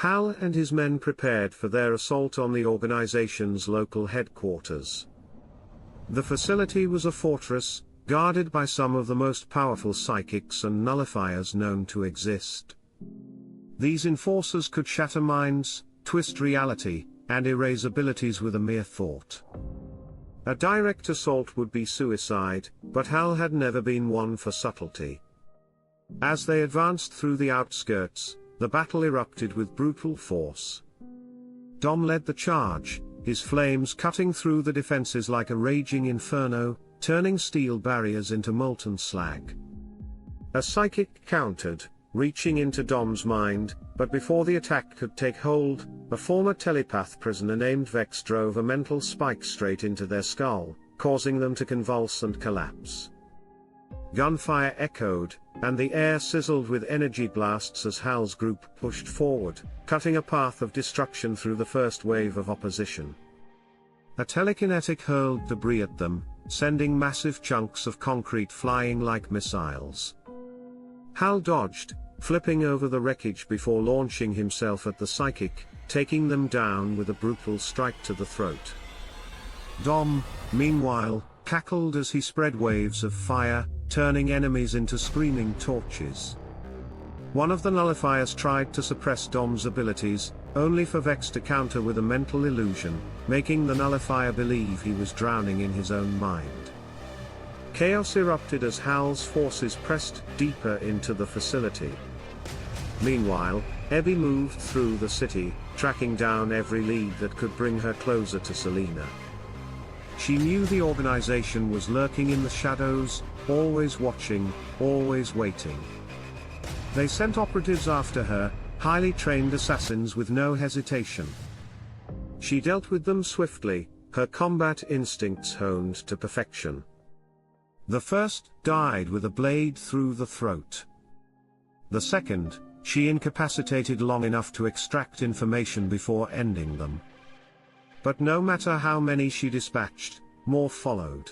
Hal and his men prepared for their assault on the organization's local headquarters. The facility was a fortress, guarded by some of the most powerful psychics and nullifiers known to exist. These enforcers could shatter minds, twist reality, and erase abilities with a mere thought. A direct assault would be suicide, but Hal had never been one for subtlety. As they advanced through the outskirts, the battle erupted with brutal force. Dom led the charge, his flames cutting through the defenses like a raging inferno, turning steel barriers into molten slag. A psychic countered, reaching into Dom's mind, but before the attack could take hold, a former telepath prisoner named Vex drove a mental spike straight into their skull, causing them to convulse and collapse. Gunfire echoed, and the air sizzled with energy blasts as Hal's group pushed forward, cutting a path of destruction through the first wave of opposition. A telekinetic hurled debris at them, sending massive chunks of concrete flying like missiles. Hal dodged, flipping over the wreckage before launching himself at the psychic, taking them down with a brutal strike to the throat. Dom, meanwhile, cackled as he spread waves of fire, turning enemies into screaming torches. One of the nullifiers tried to suppress Dom's abilities, only for Vex to counter with a mental illusion, making the nullifier believe he was drowning in his own mind. Chaos erupted as Hal's forces pressed deeper into the facility. Meanwhile, Abby moved through the city, tracking down every lead that could bring her closer to Selena. She knew the organization was lurking in the shadows, always watching, always waiting. They sent operatives after her, highly trained assassins with no hesitation. She dealt with them swiftly, her combat instincts honed to perfection. The first died with a blade through the throat. The second, she incapacitated long enough to extract information before ending them. But no matter how many she dispatched, more followed.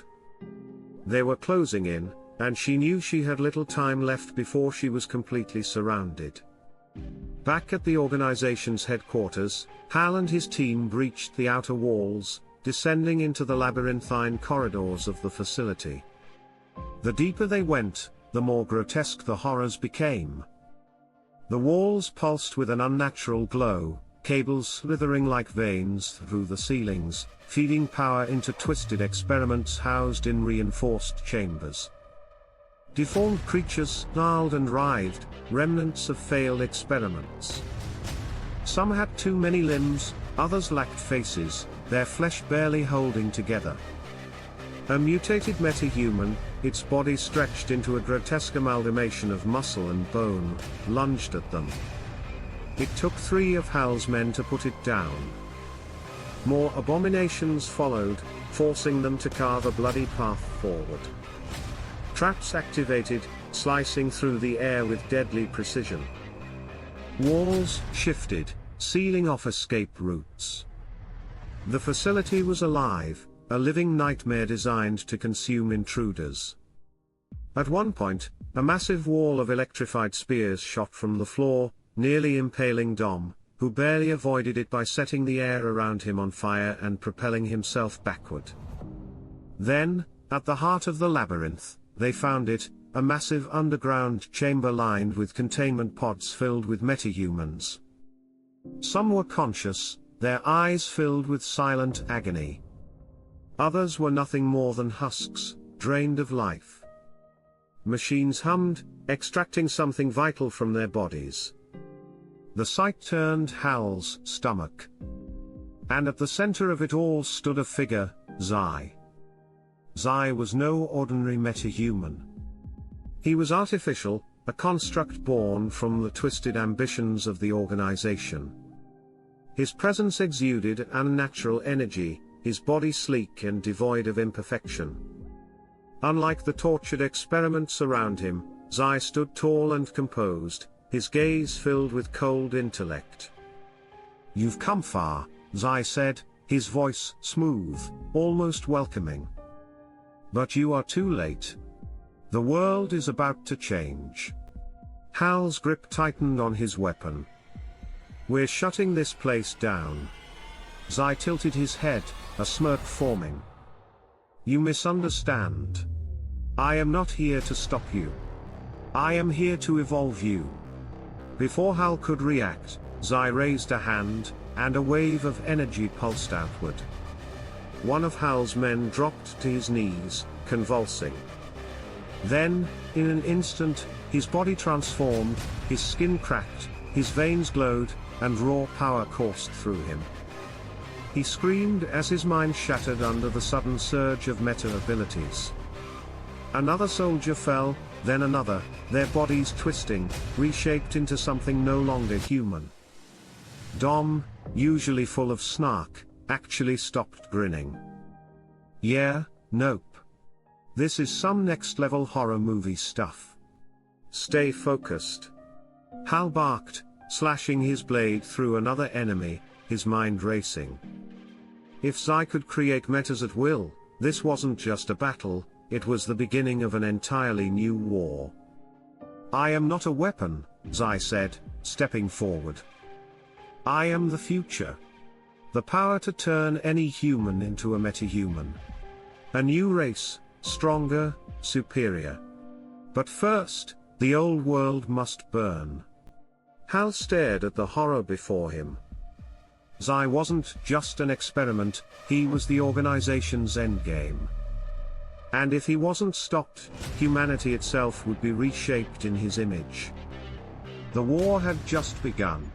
They were closing in, and she knew she had little time left before she was completely surrounded. Back at the organization's headquarters, Hal and his team breached the outer walls, descending into the labyrinthine corridors of the facility. The deeper they went, the more grotesque the horrors became. The walls pulsed with an unnatural glow, cables slithering like veins through the ceilings, feeding power into twisted experiments housed in reinforced chambers. Deformed creatures snarled and writhed, remnants of failed experiments. Some had too many limbs, others lacked faces, their flesh barely holding together. A mutated metahuman, its body stretched into a grotesque amalgamation of muscle and bone, lunged at them. It took 3 of Hal's men to put it down. More abominations followed, forcing them to carve a bloody path forward. Traps activated, slicing through the air with deadly precision. Walls shifted, sealing off escape routes. The facility was alive, a living nightmare designed to consume intruders. At one point, a massive wall of electrified spears shot from the floor, nearly impaling Dom, who barely avoided it by setting the air around him on fire and propelling himself backward. Then, at the heart of the labyrinth, they found it, a massive underground chamber lined with containment pods filled with metahumans. Some were conscious, their eyes filled with silent agony. Others were nothing more than husks, drained of life. Machines hummed, extracting something vital from their bodies. The sight turned Hal's stomach. And at the center of it all stood a figure, Zai. Zai was no ordinary metahuman. He was artificial, a construct born from the twisted ambitions of the organization. His presence exuded unnatural energy, his body sleek and devoid of imperfection. Unlike the tortured experiments around him, Zai stood tall and composed, his gaze filled with cold intellect. "You've come far," Zai said, his voice smooth, almost welcoming. "But you are too late. The world is about to change." Hal's grip tightened on his weapon. We're shutting this place down. Zai tilted his head, a smirk forming. You misunderstand. I am not here to stop you. I am here to evolve you. Before Hal could react, Zai raised a hand, and a wave of energy pulsed outward. One of Hal's men dropped to his knees, convulsing. Then, in an instant, his body transformed, his skin cracked, his veins glowed, and raw power coursed through him. He screamed as his mind shattered under the sudden surge of meta abilities. Another soldier fell, then another, their bodies twisting, reshaped into something no longer human. Dom, usually full of snark, actually stopped grinning. Yeah, nope. This is some next-level horror movie stuff. Stay focused. Hal barked, slashing his blade through another enemy, his mind racing. If Zai could create metas at will, this wasn't just a battle, it was the beginning of an entirely new war. I am not a weapon, Zai said, stepping forward. I am the future. The power to turn any human into a metahuman. A new race, stronger, superior. But first, the old world must burn. Hal stared at the horror before him. Zai wasn't just an experiment, he was the organization's endgame. And if he wasn't stopped, humanity itself would be reshaped in his image. The war had just begun.